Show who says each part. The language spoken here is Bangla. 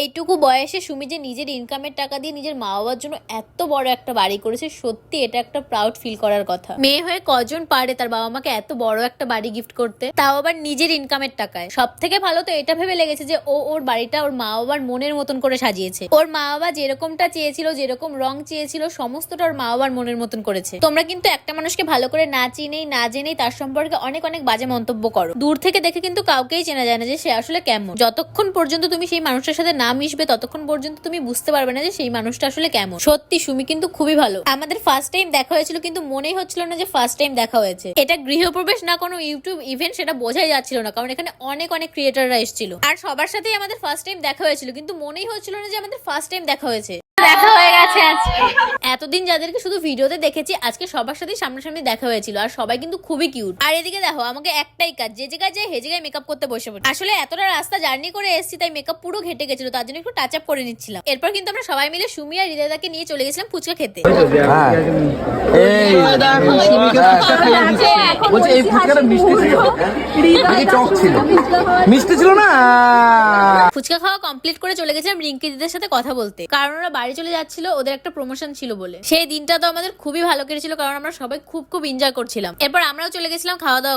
Speaker 1: এইটুকু বয়সে সুমি যে নিজের ইনকামের টাকা দিয়ে নিজের মা বাবার জন্য এত বড় একটা বাড়ি করেছে, সত্যি এটা একটা প্রাউড ফিল করার কথা। মেয়ে হয়ে কজন পারে তার বাবা মাকে এত বড় একটা বাড়ি গিফট করতে, তাও আবার নিজের ইনকামের টাকায়। সব থেকে ভালো তো এটা ভেবে লেগেছে যে ওর বাড়িটা ওর মা বাবার মনের মতন করে সাজিয়েছে। ওর মা বাবা যেরকমটা চেয়েছিল, যেরকম রং চেয়েছিল, সমস্তটা ওর মা বাবার মনের মতন করেছে। তোমরা কিন্তু একটা মানুষকে ভালো করে না চিনেই না জেনেই তার সম্পর্কে অনেক অনেক বাজে মন্তব্য করো। দূর থেকে দেখে কিন্তু কাউকেই চেনা যায় না যে সে আসলে কেমন। যতক্ষণ পর্যন্ত তুমি সেই মানুষটার সাথে না মিশবে ততক্ষণ পর্যন্ত তুমি বুঝতে পারবে না যে সেই মানুষটা আসলে কেমন। সত্যি সুমি কিন্তু খুবই ভালো। আমাদের ফার্স্ট টাইম দেখা হয়েছিল কিন্তু মনেই হচ্ছিল না যে ফার্স্ট টাইম দেখা হয়েছে। এটা গৃহপ্রবেশ না কোনো ইউটিউব ইভেন্ট সেটা বোঝাই যাচ্ছিল না, কারণ এখানে অনেক অনেক ক্রিয়েটাররা এসেছিল আর সবার সাথেই আমাদের ফার্স্ট টাইম দেখা হয়েছিল, কিন্তু মনেই হচ্ছিল না যে আমাদের ফার্স্ট টাইম দেখা হয়েছে। দেখা হয়ে গেছে আজকে। এতদিন যাদেরকে শুধু ভিডিওতে দেখেছি, আজকে সবার সাথেই সামনাসামনি দেখা হয়েছিল আর সবাই কিন্তু খুবই কিউট। আর এদিকে দেখো, আমাকে একটাই কাজ, যে জায়গায় যাই হে জায়গায় মেকআপ করতে বসে পড়ি। আসলে এতটা রাস্তা জার্নি করে এসেছি তাই মেকআপ পুরো ঘেটে গেছিল, তার জন্য একটু টাচ আপ করে নিচ্ছিলাম। এরপর কিন্তু আমরা সবাই মিলে সুমি আর হৃদয়দাকে নিয়ে চলে গেছিলাম ফুচকা খেতে। ফুচকা খাওয়া কমপ্লিট করে চলে গেছিলাম রিঙ্কি দিদির সাথে কথা বলতে, কারণ ওরা বাড়ি চলে যাচ্ছিল, ওদের একটা প্রমোশন ছিল বলে। সেই দিনটা তো আমাদের খুবই ভালো কেটেছিল, কারণ আমরা সবাই খুব খুব এনজয় করছিলাম। এরপর আমরাও চলে গেছিলাম খাওয়া দাওয়া